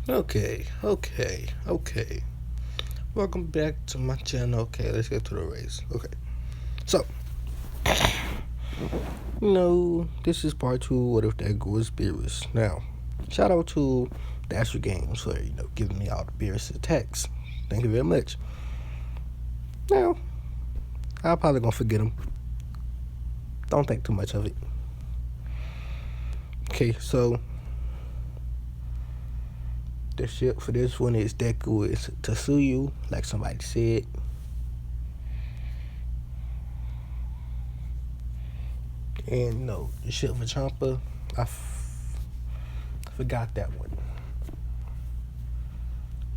Okay. Welcome back to my channel. Okay, let's get to the race. Okay, so this is part two. What if that was Beerus? Now, shout out to Dasher Games for giving me all the Beerus attacks. Thank you very much. Now, I'm probably gonna forget them. Don't think too much of it. Okay, so the ship for this one is deku is Tsuyu, like somebody said. And no, the ship for Champa, forgot that one.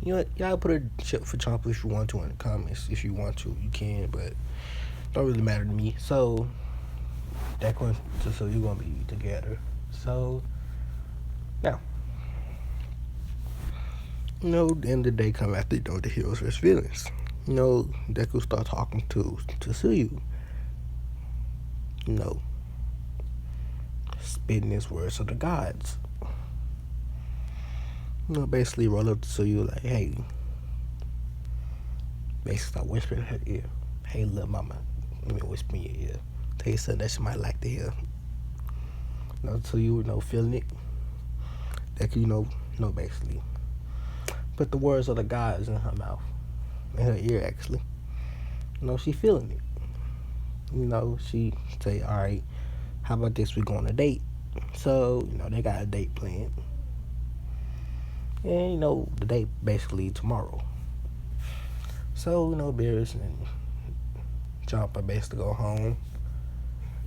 You know what? Y'all put a ship for Champa if you want to in the comments. If you want to, you can, but don't really matter to me. So that one, so you're gonna be together. So now, the end of the day come after the heroes versus villains. Deku start talking to Tsuyu. Spitting his words of the gods. Basically roll up to Tsuyu like, hey, basically start whispering in her ear. Hey, little mama, let me whisper in your ear. Tell you something that she might like to hear. Tsuyu, feeling it. Deku, basically put the words of the gods in her mouth, in her ear actually. She feeling it. She say, all right, how about this? We go on a date. So they got a date planned, and the date basically tomorrow. So Beerus and Chomper basically go home.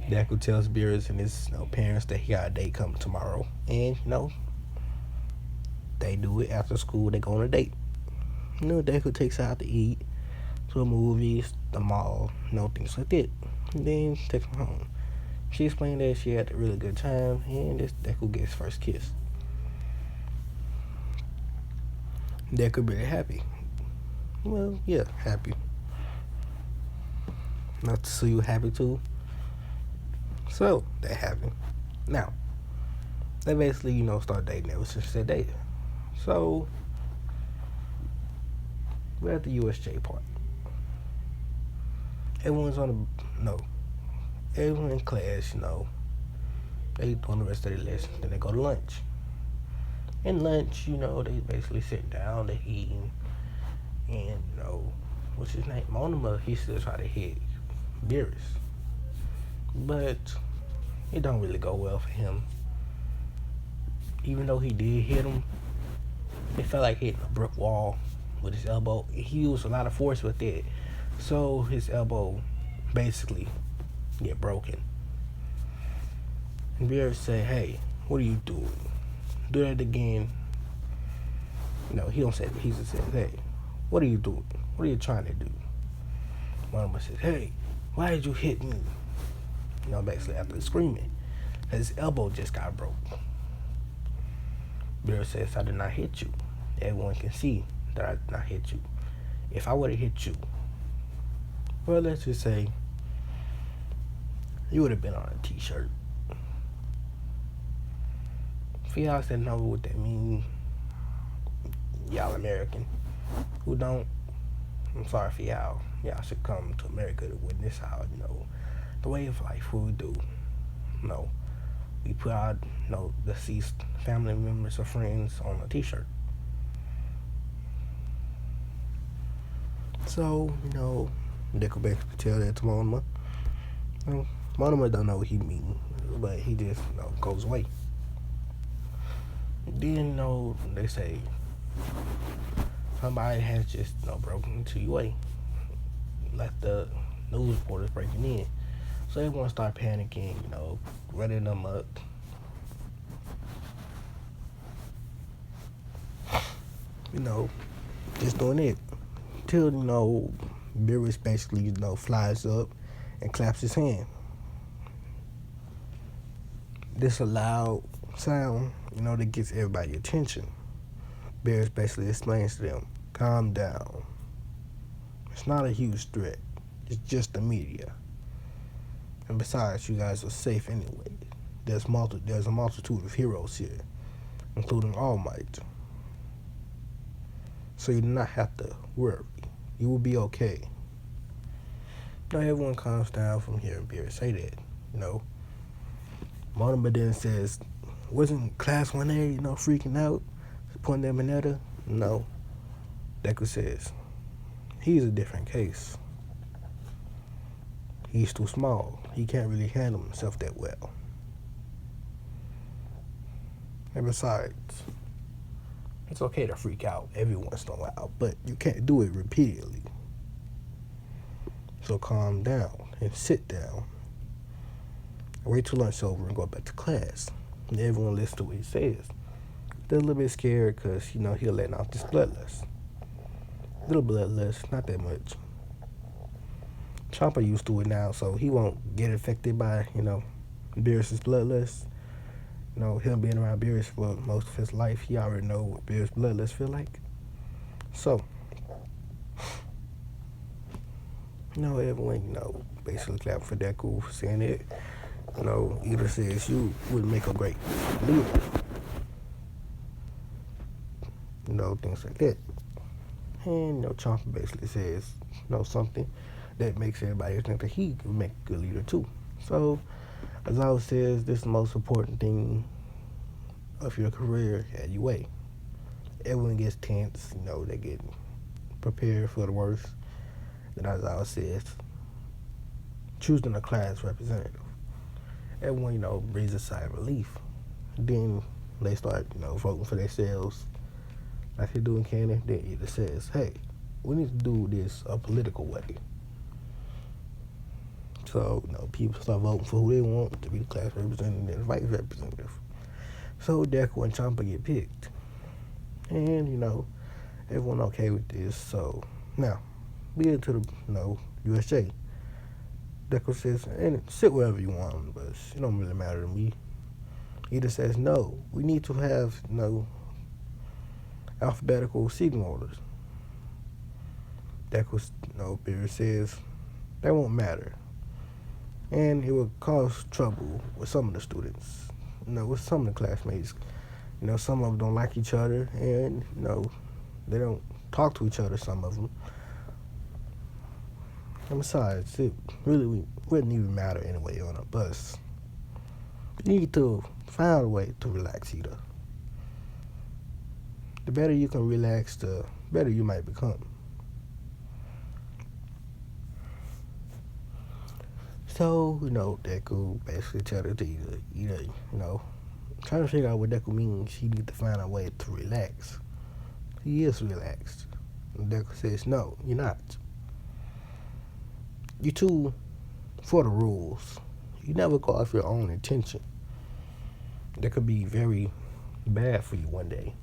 Deku tells Beerus and his parents that he got a date coming tomorrow, and they do it after school. They go on a date. Deku takes her out to eat, to the movies, the mall, things like that. And then takes her home. She explained that she had a really good time, and this Deku gets first kiss. Deku really happy. Well, yeah, happy. Not to see you happy too. So that happened. Now they basically start dating ever since they dated. So we're at the USJ part. Everyone's on everyone in class, they doing the rest of their lessons. Then they go to lunch. In lunch, they basically sit down, they eating, and what's his name? Monoma, he still try to hit Beerus, but it don't really go well for him. Even though he did hit him, it felt like hitting a brick wall with his elbow. He used a lot of force with it, so his elbow basically get broken. And Beerus said, "Hey, what are you doing? Do that again." He don't say it. He just says, "Hey, what are you doing? What are you trying to do?" Monoma says, "Hey, why did you hit me?" Basically after screaming, his elbow just got broke. Beerus says, "I did not hit you. Everyone can see that I did not hit you. If I would have hit you, well, let's just say you would have been on a t-shirt." For y'all that know what that means, y'all American. Who don't, I'm sorry for y'all. Y'all should come to America to witness how, the way of life we do. We put our, deceased family members or friends on a t-shirt. So, Deku basically tell that to Monoma. Monoma don't know what he mean, but he just, goes away. Then, they say somebody has just, broken into your way. Like the news reporters breaking in. So everyone start panicking, running them up. Just doing it. Till, Beerus basically, flies up and claps his hand. This a loud sound, that gets everybody's attention. Beerus basically explains to them, calm down. It's not a huge threat. It's just the media. And besides, you guys are safe anyway. There's a multitude of heroes here, including All Might. So you do not have to worry. You will be okay. Now everyone calms down from hearing Beerus say that. Monoba then says, wasn't class 1A, freaking out, pointing at Mineta? No. Deku says, he's a different case. He's too small. He can't really handle himself that well. And besides, it's okay to freak out every once in a while, but you can't do it repeatedly. So calm down and sit down. Wait till lunch over and go back to class. And everyone listens to what he says. They're a little bit scared because, he'll let out this bloodlust. Little bloodlust, not that much. Chopper used to it now, so he won't get affected by, Beerus' bloodlust. Him being around Beerus for most of his life, he already know what Beerus' bloodlust feel like. So, everyone, basically clapping for Deku for saying it. Ida says you would make a great leader. Things like that. And, Chomper basically says, something that makes everybody think that he could make a good leader too. So, as I says, this is the most important thing of your career at UA. Everyone gets tense, they get prepared for the worst. And as I says, choosing a class representative. Everyone, breathes a sigh of relief. Then they start, voting for themselves like they do in Canada. Then it says, hey, we need to do this a political way. So, people start voting for who they want to be the class representative and the vice representative. So Deku and Champa get picked. And, everyone okay with this. So, now, we get to the, USA. Deku says, and sit wherever you want, but it don't really matter to me. Ida says, no, we need to have, alphabetical seating orders. Deku, Beerus says, that won't matter. And it will cause trouble with some of the students, with some of the classmates. Some of them don't like each other, and, they don't talk to each other, some of them. And besides, it really wouldn't even matter anyway on a bus. You need to find a way to relax either. The better you can relax, the better you might become. So, Deku basically tells her to either, trying to figure out what Deku means, she needs to find a way to relax. He is relaxed. And Deku says, no, you're not. You too for the rules. You never go off your own intention. That could be very bad for you one day.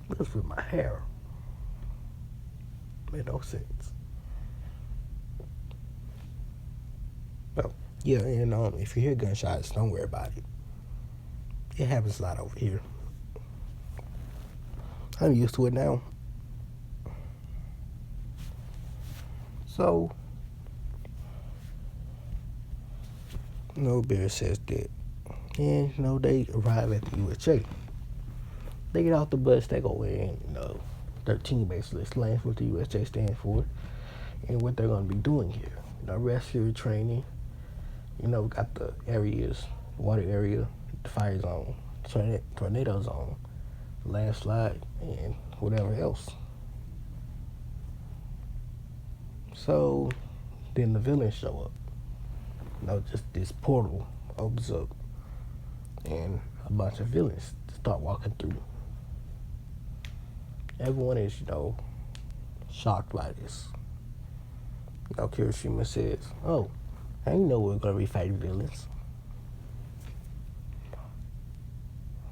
What's with my hair? Made no sense. Well, yeah, and if you hear gunshots, don't worry about it. It happens a lot over here. I'm used to it now. So, Beerus says that. And, they arrive at the USJ. They get off the bus, they go in, 13 basically explains what the USJ stands for and what they're going to be doing here. Rescue training. Got the areas, water area, the fire zone, tornado zone, landslide, and whatever else. So then the villains show up. Just this portal opens up and a bunch of villains start walking through. Everyone is, shocked by this. Kirishima says, oh, I didn't know we were going to be fighting villains.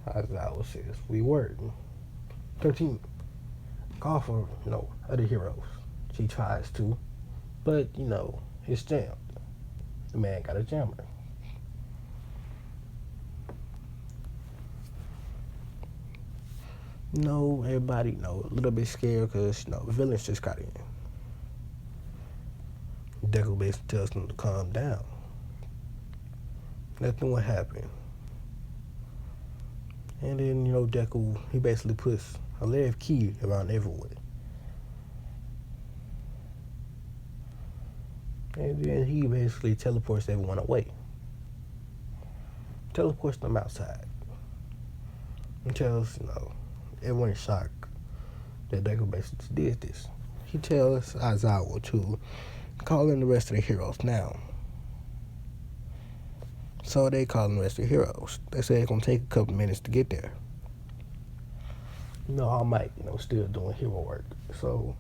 Aizawa says, we were. 13, call for, other heroes. She tries to, but, it's jammed. The man got a jammer. Everybody, a little bit scared because, villains just got in. Deku basically tells them to calm down. Nothing will happen. And then, Deku, he basically puts a layer of ki around everyone. And then he basically teleports everyone away. Teleports them outside. And tells, everyone is shocked that Deku basically did this. He tells Aizawa to call in the rest of the heroes now. So they call in the rest of the heroes. They say it's going to take a couple minutes to get there. All Might, still doing hero work. So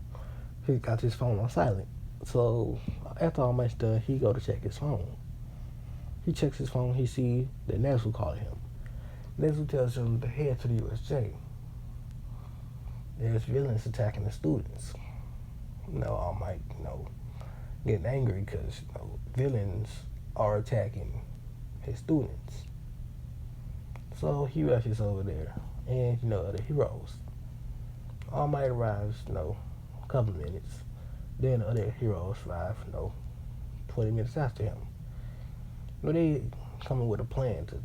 he got his phone on silent. So after All Might's done, he go to check his phone. He checks his phone. He sees that Nezu called him. Nezu tells him to head to the USJ. There's villains attacking the students. All Might, getting angry because villains are attacking his students. So he rushes over there, and the heroes. All Might arrives, a couple of minutes. Then the other heroes arrive, 20 minutes after him. They come up with a plan to,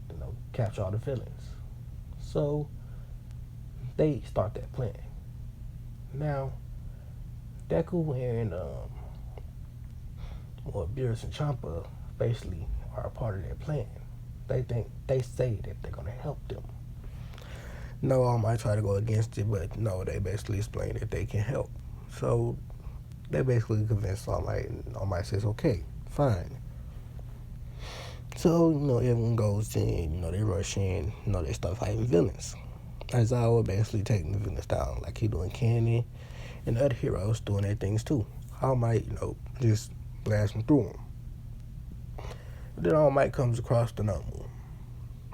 capture all the villains. So they start that plan. Now, Deku and Beerus and Champa basically are a part of their plan. They say that they're gonna help them. All Might try to go against it, but they basically explain that they can help. So they basically convince All Might, and All Might says, okay, fine. So, everyone goes in, they rush in, they start fighting villains. Aizawa basically taking the villains down, like he doing Cannon, and the other heroes doing their things too. All Might, just blasting through them. Then All Might comes across the Nomu.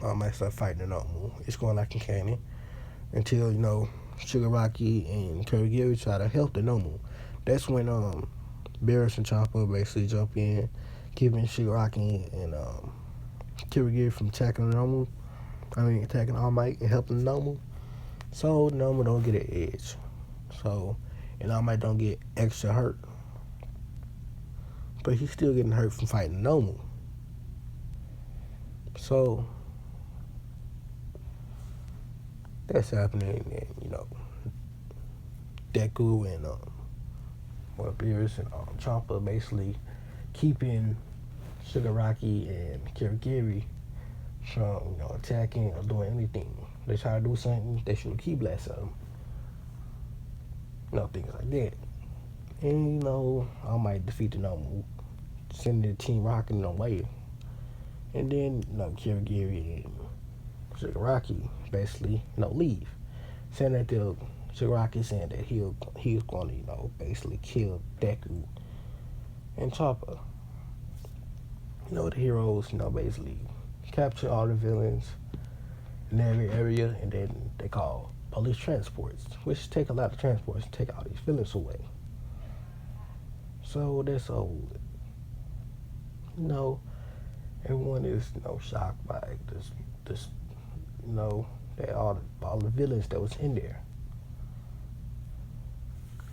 All Might start fighting the Nomu. It's going like in Cannon until, Shigaraki and Kurogiri try to help the Nomu. That's when Beerus and Champa basically jump in, keeping Shigaraki and Kurogiri from attacking the Nomu. Attacking All Might and helping the Nomu. So the Nomu don't get an edge. And All Might don't get extra hurt. But he's still getting hurt from fighting the Nomu. So that's happening, and Deku and Beerus and Champa basically keeping Shigaraki and Kurogiri from attacking or doing anything. They try to do something, they shoot a key blast at them. Things like that. And I might defeat the Nomu, sending the Team Rocket away. And then Kurogiri and Shigaraki basically leave, saying that Shigaraki saying that he's going to basically kill Deku and Chopper. The heroes basically capture all the villains in every area, and then they call police transports, which take a lot of transports to take all these villains away. So that's all. Everyone is shocked by this that all the villains that was in there.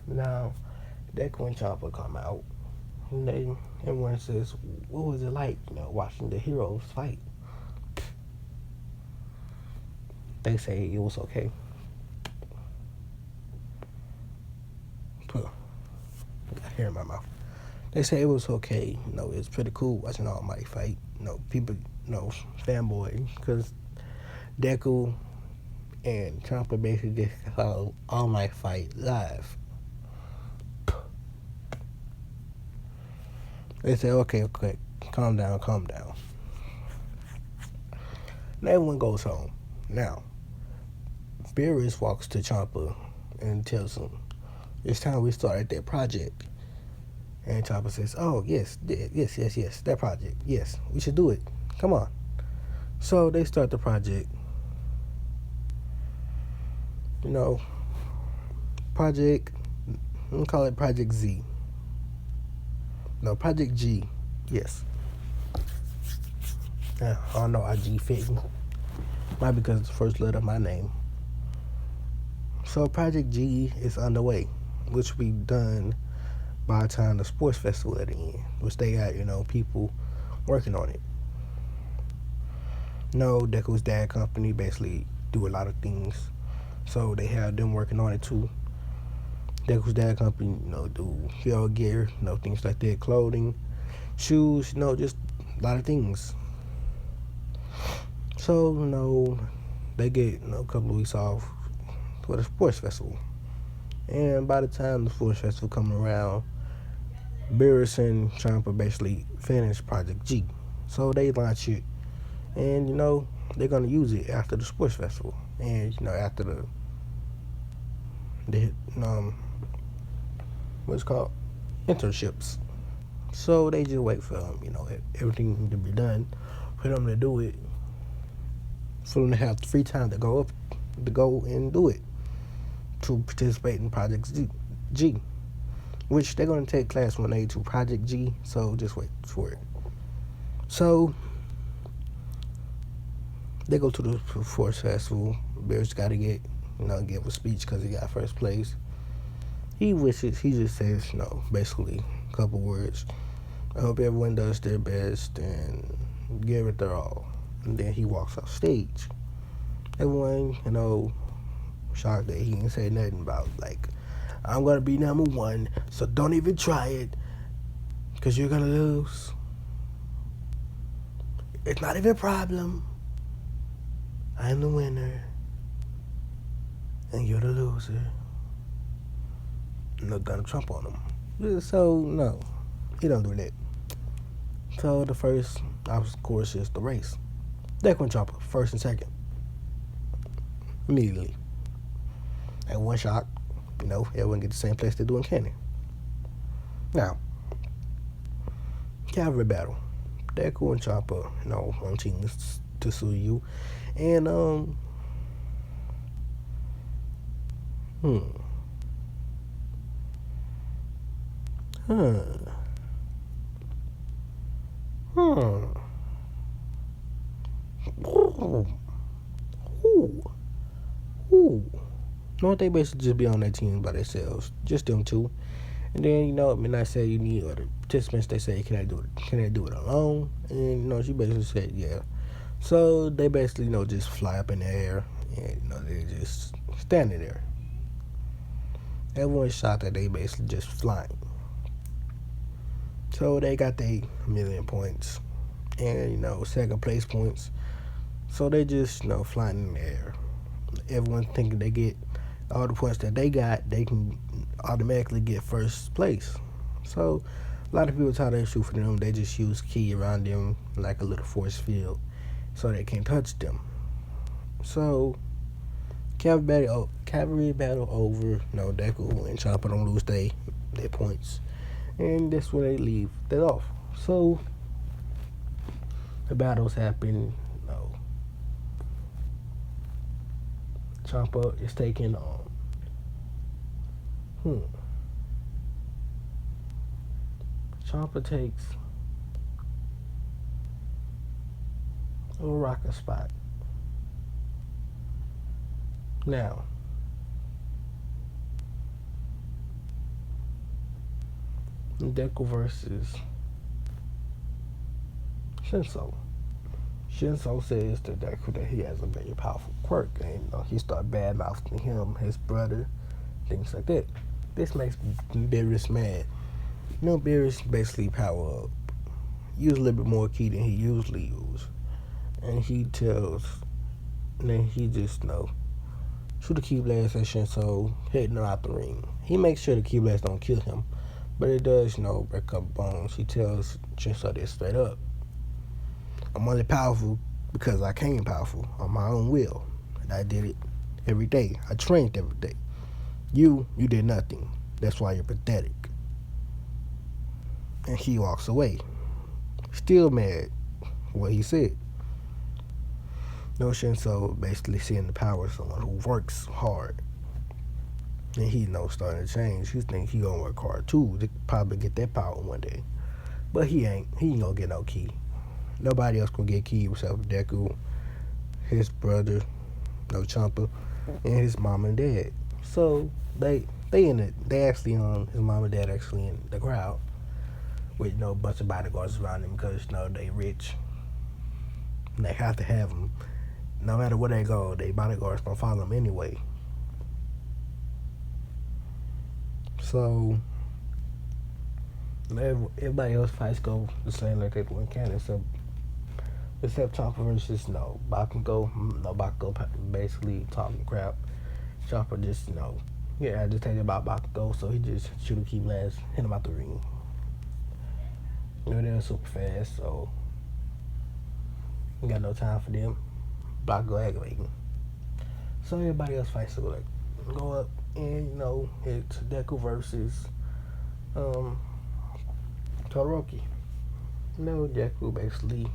Now Deku and Chopper come out, and everyone says, what was it like watching the heroes fight? They say it was okay. Got hair in my mouth. They say it was okay. It's pretty cool watching All Might fight. People, fanboy, because Deku and Champa basically just saw All Might fight live. They say, okay, calm down. Now everyone goes home. Now, Beerus walks to Champa and tells him, it's time we started that project. And Chopper says, oh, yes, that project. Yes, we should do it. Come on. So they start the project. Project, I'm going to call it Project Z. No, Project G. Yes. I don't know how G fitting. Might because it's the first letter of my name. So Project G is underway, which will be done by the time the sports festival at the end, which they got, people working on it. Deku's dad company basically do a lot of things. So they have them working on it too. Deku's dad company, do hero gear, things like that, clothing, shoes, just a lot of things. So, they get, a couple of weeks off for the sports festival. And by the time the sports festival coming around, Beerus and Trump are basically finished Project G. So they launch it, and they're gonna use it after the sports festival, and after the what's called internships. So they just wait for everything to be done for them to do it, for them to have free time to go and do it, to participate in Project G, which they're gonna take class 1A to Project G. So just wait for it. So they go to the sports festival. Beerus got to give a speech because he got first place. He just says, basically a couple words. I hope everyone does their best and give it their all. And then he walks off stage. Everyone, shocked that he didn't say nothing about, I'm going to be number one, so don't even try it, because you're going to lose. It's not even a problem. I'm the winner, and you're the loser. No Donald Trump on him. So, no, he don't do that. So, the first, of course, is the race. Deku and Chopper, first and second. Immediately. At one shot, everyone get the same place they do in Canyon. Now, cavalry battle. Deku and Chopper, on teams to sue you. And, No, they basically just be on that team by themselves, just them two. And then at midnight say you need other participants. They say, can I do it alone? And she basically said, yeah. So they basically just fly up in the air, and they're just standing there. Everyone's shocked that they basically just flying. So they got their 1,000,000 points, and second place points. So they just flying in the air. Everyone thinking they get all the points that they got, they can automatically get first place. So a lot of people try to shoot for them. They just use ki around them like a little force field, so they can't touch them. So cavalry battle over. Deku and Chopper don't lose their points, and that's where they leave that off. So the battles happen. Chopper is taking on. Chopper takes a rocket spot. Now, Deku versus Shinso. Shinso says to Deku that he has a very powerful quirk, and he started bad-mouthing him, his brother, things like that. This makes Beerus mad. Beerus basically power up, use a little bit more ki than he usually use, and he tells, and then he just shoot a ki blast at Shinso, hitting her out the ring. He makes sure the ki blast don't kill him, but it does break up bones. He tells Shinso this straight up. I'm only powerful because I came powerful on my own will, and I did it every day. I trained every day. You did nothing. That's why you're pathetic. And he walks away, still mad for what he said. Shinso basically seeing the power of someone who works hard, and he starting to change. He think he gonna work hard too to probably get that power one day, but he ain't gonna get no ki. Nobody else gonna get ki except Deku, his brother, Chopper, and his mom and dad. So they in it. They actually his mom and dad actually in the crowd with a bunch of bodyguards around them because they rich. And they have to have them no matter where they go, their bodyguards gonna follow them anyway. So everybody else fights go the same like they do in Canada, except Chopper versus Bakugo. Bakugo basically talking crap. Chopper just get agitated about Bakugo, so he just shoot a key blast, hit him out the ring. They're super fast, so you got no time for them. Bakugo aggravating. So everybody else fights to go up, and it's Deku versus Todoroki. Deku basically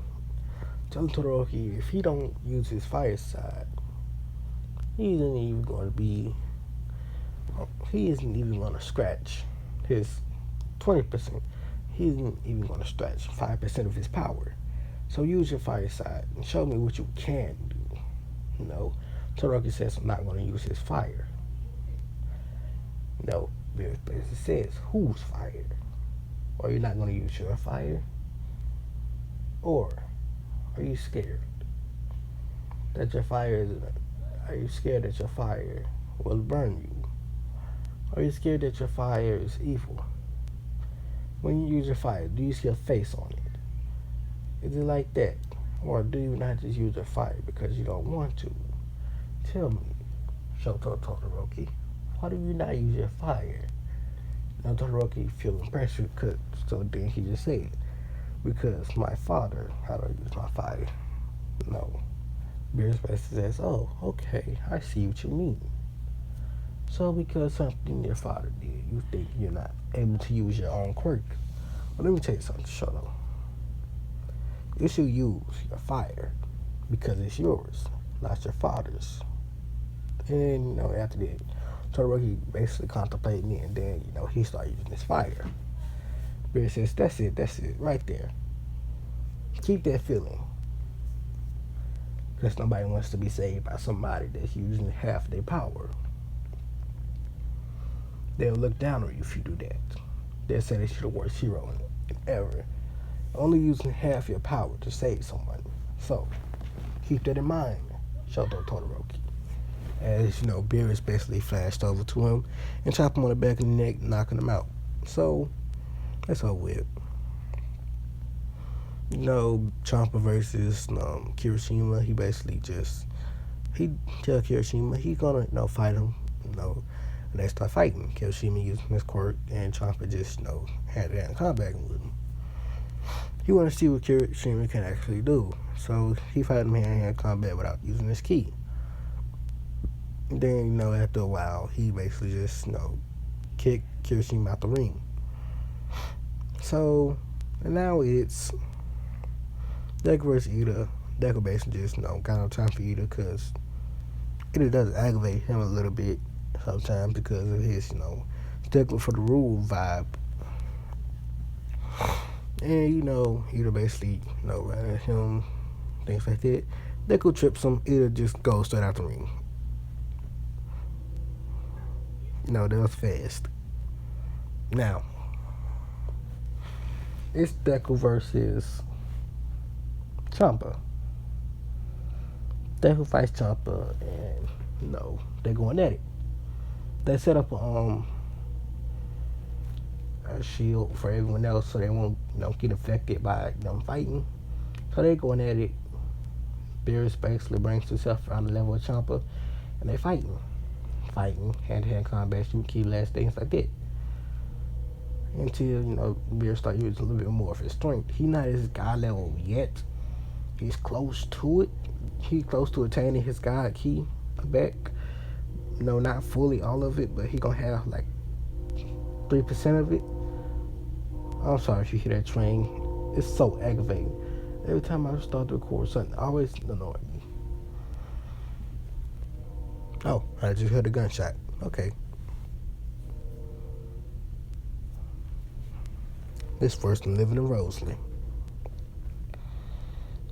telling Todoroki if he don't use his fire side, he isn't even going to scratch his 20%. He isn't even going to scratch 5% of his power. So use your fire side and show me what you can do. Todoroki says I'm not going to use his fire. Beerus basically says, whose fire? Or you're not going to use your fire? Or are you scared that your fire are you scared that your fire will burn you? Are you scared that your fire is evil? When you use your fire, do you see a face on it? Is it like that? Or do you not just use your fire because you don't want to? Tell me, Shoto Todoroki, why do you not use your fire? Now Todoroki feeling pressure, so then he just said, because my father, how do I use my fire? Beerus basically says, oh, okay, I see what you mean. So because something your father did, you think you're not able to use your own quirk. Well, let me tell you something, Shoto. You should use your fire because it's yours, not your father's. And, after that, Todoroki basically contemplating it, and then, he started using his fire. Beerus says, that's it, right there. Keep that feeling. Because nobody wants to be saved by somebody that's using half their power. They'll look down on you if you do that. They'll say that you're the worst hero ever. Only using half your power to save someone. So, keep that in mind, Shoto Todoroki. As, Beerus basically flashed over to him and chopped him on the back of the neck, knocking him out. So, that's all weird. Champa versus Kirishima, he basically he tell Kirishima he's gonna, fight him, and they start fighting. Kirishima using his quirk, and Champa just, hand-to-hand combat with him. He want to see what Kirishima can actually do. So, he fight him hand-to-hand combat without using his ki. Then, after a while, he basically just, kicked Kirishima out the ring. So, and now it's Deku versus Ida. Deku basically just, got no time for Ida because Ida does aggravate him a little bit sometimes because of his, stickler for the rule vibe. And, Ida basically, ran at him, things like that. Deku trips him, Ida just goes straight out the ring. That was fast. Now, it's Deku versus Champa. Deku fights Champa, and they're going at it. They set up a shield for everyone else so they won't get affected by them fighting. So they're going at it. Beerus basically brings himself around the level of Champa, and they fighting, hand-to-hand combat, shooting key blast, things like that. Until Beerus start using a little bit more of his strength. He's not at his god level yet. He's close to it. He's close to attaining his god ki back. Not fully all of it, but he gonna have like 3% of it. I'm sorry if you hear that train. It's so aggravating. Every time I start to record something, I always annoy me. Oh, I just heard a gunshot. Okay. This first one living in Rosalie.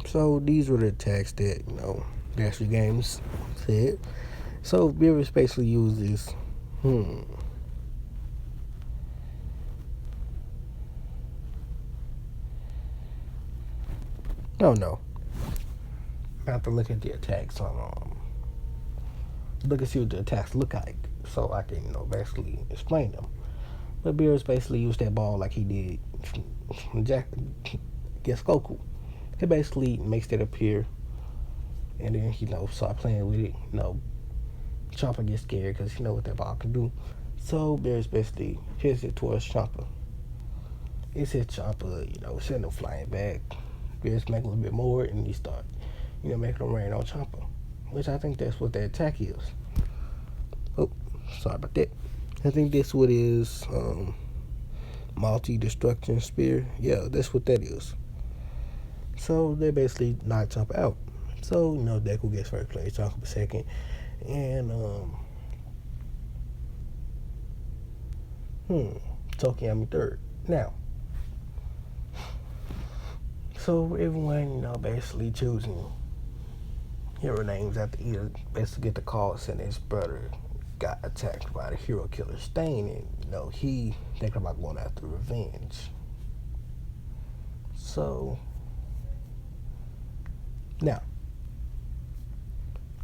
So these were the attacks that, Dash Games said. So Beerus basically uses No. I have to look at the attacks on look and see what the attacks look like, so I can basically explain them. But Beerus basically used that ball like he did Jack against Goku. He basically makes that appear, and then start playing with it. Chopper gets scared because he know what that ball can do. So Beerus basically hits it towards Chopper. It's his Chopper, sending him flying back. Beerus make a little bit more, and he start, making him rain on Chopper, which I think that's what the attack is. Oh, sorry about that. I think that's what is multi-destruction spear. Yeah, that's what that is. So they basically knock Chopper out. So Deku gets first place, Chopper second, and Tokiyami third. Now, so everyone basically choosing hero names after either basically get the call saying his brother got attacked by the hero killer Stain, and he thinking about going after revenge. So now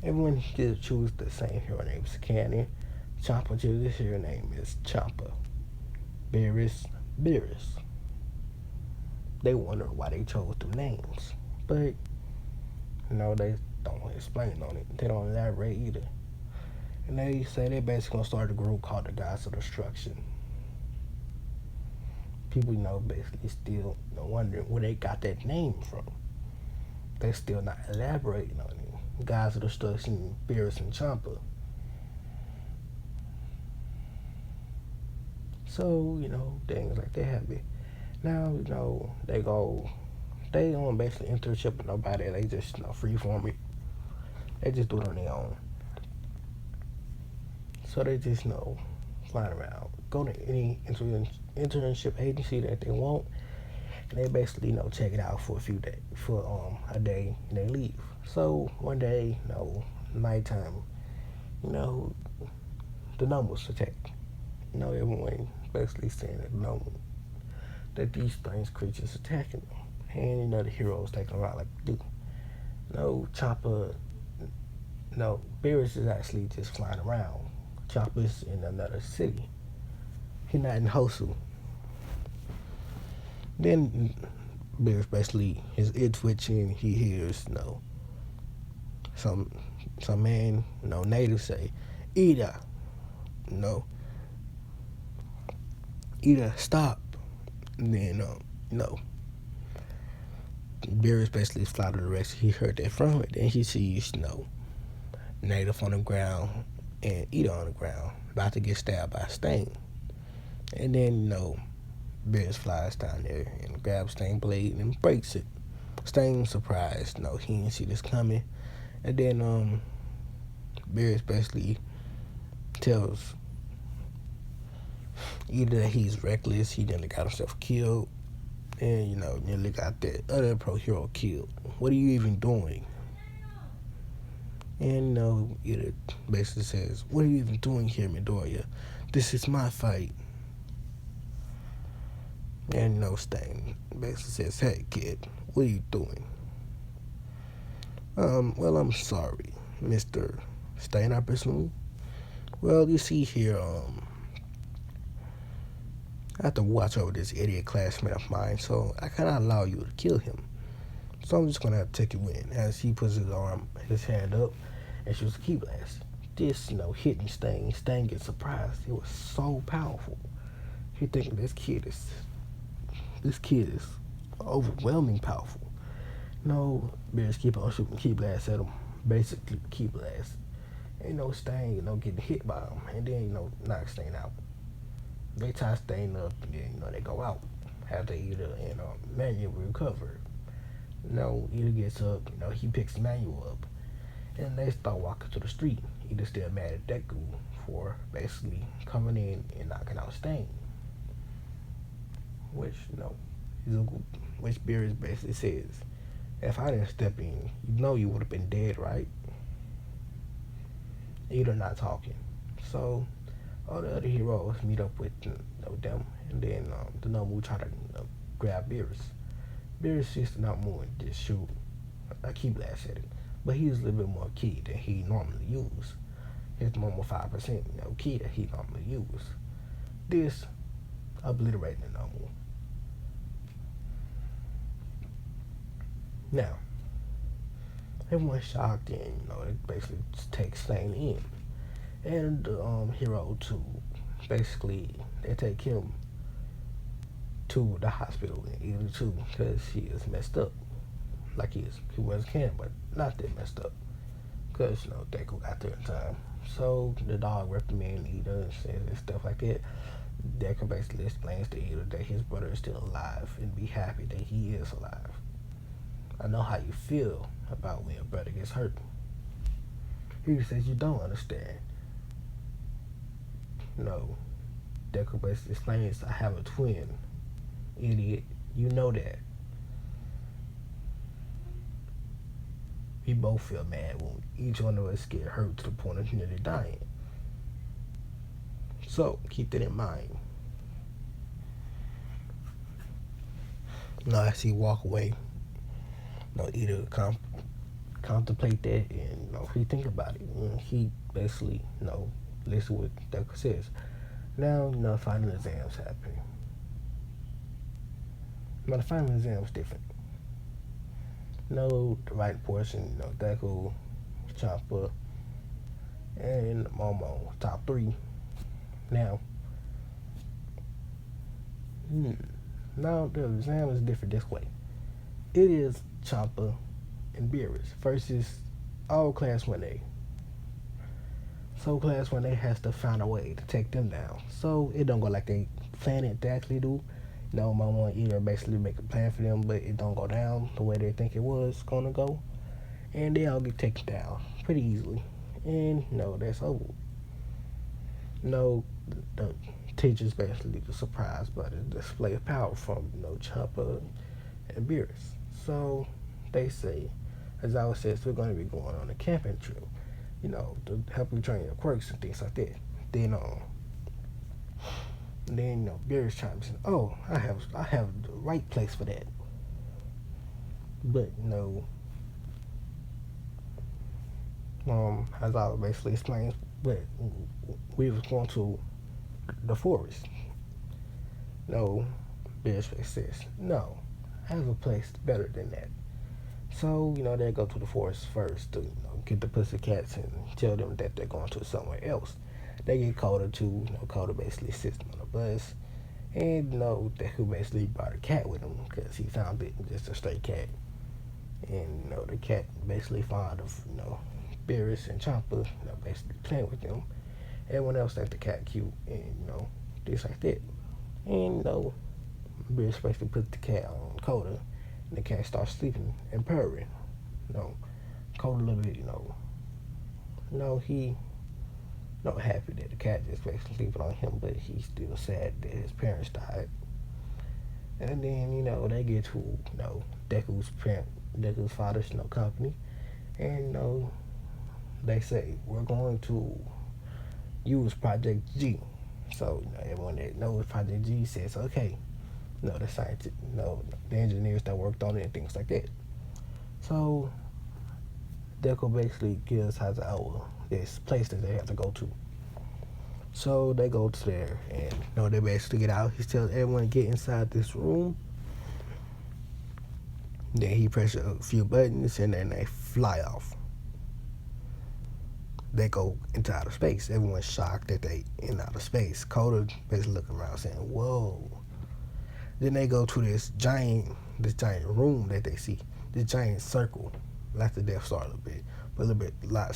everyone just choose the same hero names. Cannon, Chopper chooses his hero name is Chopper. Beerus. They wonder why they chose them names, but they don't explain on it. They don't elaborate either. And they say they basically gonna start a group called the Gods of Destruction. People, basically still wondering where they got that name from. They still not elaborating on it. Gods of Destruction, Beerus and Chopper. So, things like that happen. Now, they don't basically internship with nobody. They just, freeform it. They just do it on their own. So they just, flying around. Go to any internship agency that they want. And they basically, check it out for a day, and they leave. So one day, nighttime, the numbers attack. Everyone basically saying that these strange creatures attacking them. And the heroes taking them out like they do. Chopper, Beerus is actually just flying around. Chopper's in another city. He's not in Hosu. Then Beerus basically his ear twitching. He hears some man native say, "Ida, Ida, stop." And then Beerus basically fly to the rest. He heard that from it. Then he sees native on the ground and Ida on the ground about to get stabbed by Stain. And then Beerus flies down there and grabs Stain blade and breaks it. Stain surprised, he didn't see this coming. And then Beerus basically tells Ida that he's reckless. He nearly got himself killed, and nearly got that other pro hero killed. What are you even doing? And Ida basically says, "What are you even doing here, Midoriya? This is my fight." And Stain basically says, "Hey kid, what are you doing?" Well, I'm sorry, Mr. Stain, I presume. Well, you see here, I have to watch over this idiot classmate of mine, so I cannot allow you to kill him. So I'm just gonna have to take you in. As he puts his hand up, and shoots a key blast. This, hitting Stain. Stain gets surprised. It was so powerful. He thinking this kid is overwhelming powerful. Beerus keep on shooting key blasts at him. Basically key blast. And Stain, getting hit by him, and then knock Stain out. They tie Stain up, and then they go out after Ida and Manuel recover. Ida gets up, he picks Manuel up, and they start walking to the street. Ida's still mad at Deku for basically coming in and knocking out Stain, which which Beerus basically says, "If I didn't step in, you would have been dead, right?" Ida not talking. So all the other heroes meet up with them, and then the Nomu try to grab Beerus. Beerus sees the Nomu and just shoot a key blast at it. but he was a little bit more ki than he normally use. His normal 5%, ki that he normally use. This obliterating the normal. Now, everyone's shocked and it basically takes Stain in. And the hero to basically they take him to the hospital either too because he is messed up. Like he was can, but not that messed up. Because Deku got there in time. So the dog recommends Ida and says and stuff like that. Deku basically explains to Ida that his brother is still alive and be happy that he is alive. I know how you feel about when your brother gets hurt. He says you don't understand. Deku basically explains I have a twin. Idiot, you know that. We both feel mad when each one of us get hurt to the point of nearly dying. So keep that in mind. As he walk away, either contemplate that and he think about it. And he basically listen to what Deku says. Now final exams happen. The final exam is different. The right portion, Deku, Chopper, and Momo, top 3. Now the exam is different this way. It is Chopper and Beerus versus all Class 1A. So Class 1A has to find a way to take them down. So it don't go like they plan it to actually do. Momo and Ida basically make a plan for them, but it don't go down the way they think it was gonna go. And they all get taken down pretty easily. And that's over. The teachers basically get surprised by the display of power from Chopper and Beerus. So they say, as I was saying, we're gonna be going on a camping trip, to help you train your quirks and things like that. Then Beerus chimes in, oh, I have the right place for that. But as I basically explained, but we was going to the forest. Beerus says, no, I have a place better than that. So, they go to the forest first to get the pussycats and tell them that they're going to somewhere else. They get Coda too. Coda basically sits on the bus. And, Deku basically brought a cat with him because he found it just a stray cat. And, the cat basically fond of, Beerus and Chopper, basically playing with them. Everyone else thinks the cat cute and, things like that. And, Beerus basically puts the cat on Coda. And the cat starts sleeping and purring. Coda a little bit, he not happy that the cat just basically sleeping on him, but he's still sad that his parents died. And then, they get to, Deku's father's, company. And, they say, we're going to use Project G. So, everyone that knows Project G says, okay. The scientists, the engineers that worked on it and things like that. So, Deku basically gives Hazawa this place that they have to go to. So they go to there and they basically get out. He tells everyone to get inside this room. Then he presses a few buttons and then they fly off. They go into outer space. Everyone's shocked that they in outer space. Coda basically looking around saying, whoa. Then they go to this giant room that they see. This giant circle, like the Death Star a little bit, but a little bit lot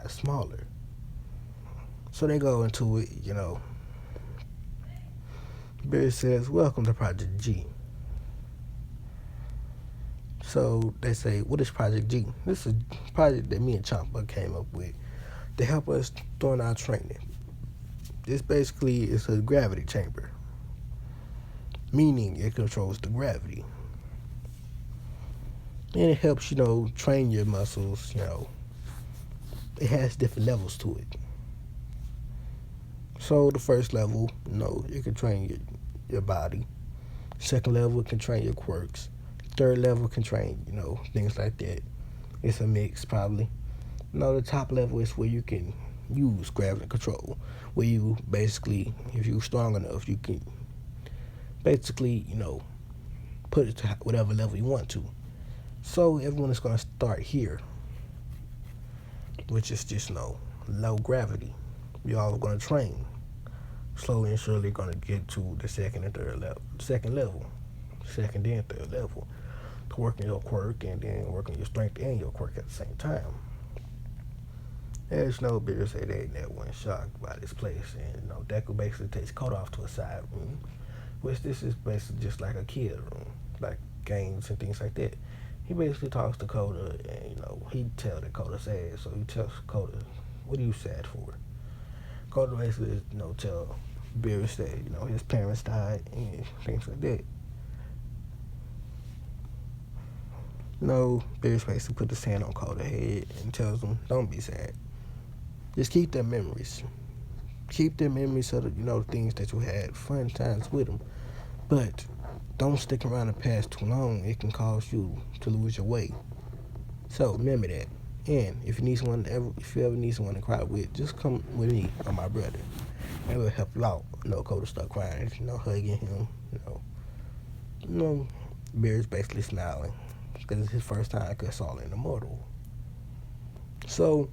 smaller. So they go into it, Beerus says, welcome to Project G. So they say, what is Project G? This is a project that me and Chopper came up with to help us during our training. This basically is a gravity chamber, meaning it controls the gravity. And it helps, train your muscles, It has different levels to it. So the first level, it can train your body. Second level, it can train your quirks. third level can train, things like that. It's a mix, probably. The top level is where you can use gravity control, where you basically, if you're strong enough, you can basically, put it to whatever level you want to. So everyone is going to start here, which is just, low gravity. You all are going to train. Slowly and surely going to get to the second and third level, second and third level, to work on your quirk and then work on your strength and your quirk at the same time. As Beerus said, they never went shocked by this place, and Deku basically takes Koda off to a side room, which this is basically just like a kid room, like games and things like that. He basically talks to Koda, and he tells that Koda's sad, so he tells Koda, "What are you sad for?" Koda basically, tell Beerus that his parents died and things like that. Beerus basically put his hand on Koda's head and tells him, "Don't be sad. Just keep their memories. Keep their memories of the things that you had, fun times with them. But don't stick around the past too long. It can cause you to lose your way. So remember that. And if you ever need someone to cry with, just come with me or my brother. It will help you out." Koda start crying, hugging him. Beerus basically smiling because it's his first time because it's all in immortal. So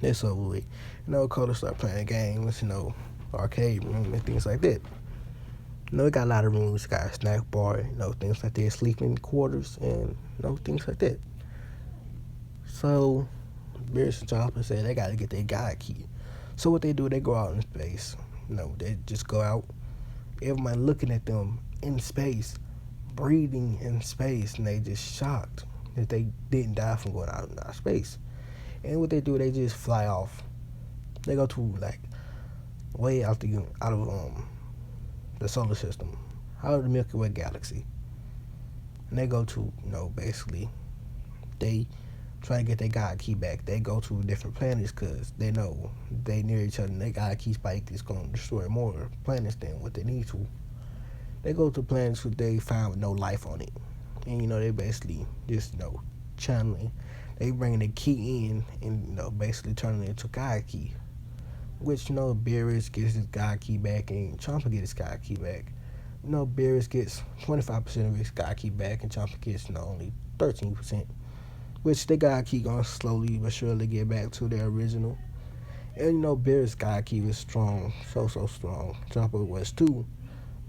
that's over with. Koda start playing games, arcade room and things like that. It got a lot of rooms. It got a snack bar, things like that, sleeping quarters, and things like that. So Beerus and Chopper said they got to get their God key. So what they do, they go out in space. They just go out. Everyone looking at them in space, breathing in space, and they just shocked that they didn't die from going out in outer space. And what they do, they just fly off. They go to way out of the solar system, out of the Milky Way galaxy. And they go to, basically, they try to get their God key back. They go to different planets because they know they near each other and their God key spike is going to destroy more planets than what they need to. They go to planets where they found no life on it. And, they basically just, channeling. They bringing the key in and, basically turning it into God key. Which, Beerus gets his God key back and Champa gets his God key back. Beerus gets 25% of his God key back and Champa gets, only 13%. Which the God key gonna slowly but surely get back to their original. And, Beerus' God key was strong, so strong. Champa was too.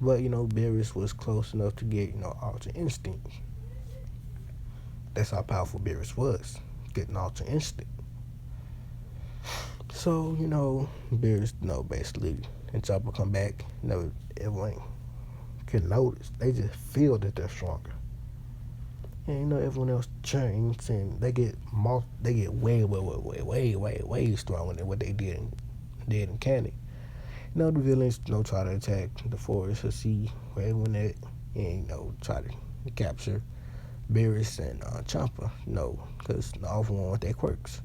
But, Beerus was close enough to get, Ultra Instinct. That's how powerful Beerus was, getting Ultra Instinct. So, Beerus, basically, and Chopper come back, everyone can notice. They just feel that they're stronger. And, everyone else changes, and they get way stronger than what they did in Canon. The villains, try to attack the forest to see where everyone at, and, try to capture Beerus and Champa, because all of them want their quirks.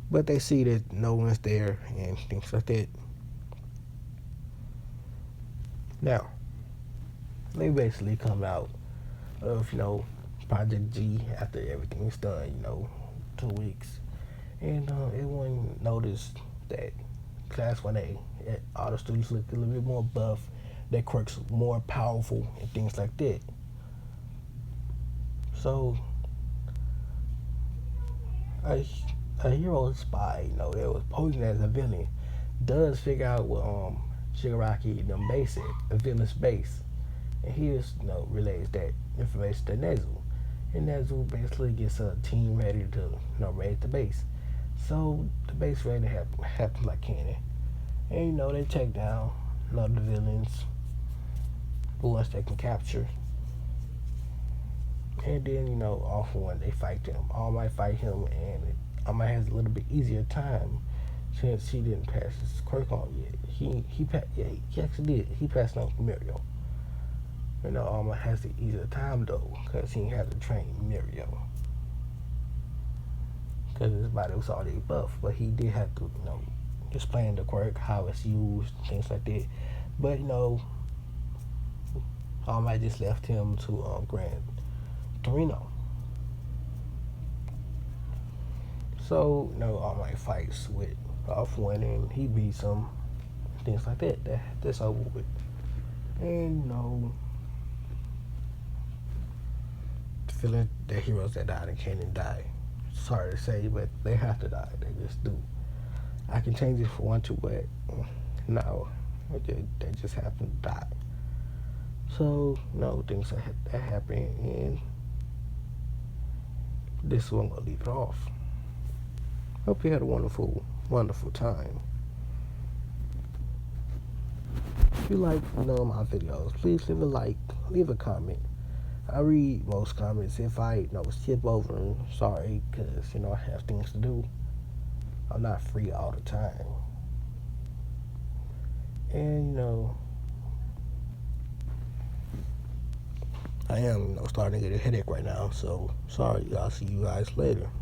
But they see that no one's there and things like that. Now, they basically come out of, Project G after everything's done, 2 weeks. And everyone noticed that Class 1A, all the students look a little bit more buff, their quirks more powerful and things like that. So, a hero spy, that was posing as a villain, does figure out what Shigaraki them base at, a villain's base. And he just, relays that information to Nezu. And Nezu basically gets a team ready to, raid the base. So the base raid happens like Canon. And, they take down, the villains, the ones they can capture. And then, all for one, they fight them. All Might fight him, and All Might has a little bit easier time since he didn't pass his quirk on yet. He actually did. He passed on Mirio. All Might has the easier time, though, because he had to train Mirio. Because his body was already buff, but he did have to, explain the quirk, how it's used, things like that. But, All Might just left him to Grant Reno. So, all my fights with off winning, he beats him, things like that. That's over with. And feeling the heroes that died and can't die. Sorry to say, but they have to die. They just do. I can change it for one, two, but no, they just happen to die. So, things that happen, and this one gonna leave it off. Hope you had a wonderful, wonderful time. If you like my videos, please leave a like, leave a comment. I read most comments. If I skip over them, sorry, because I have things to do. I'm not free all the time. And I am starting to get a headache right now. So sorry, I'll see you guys later.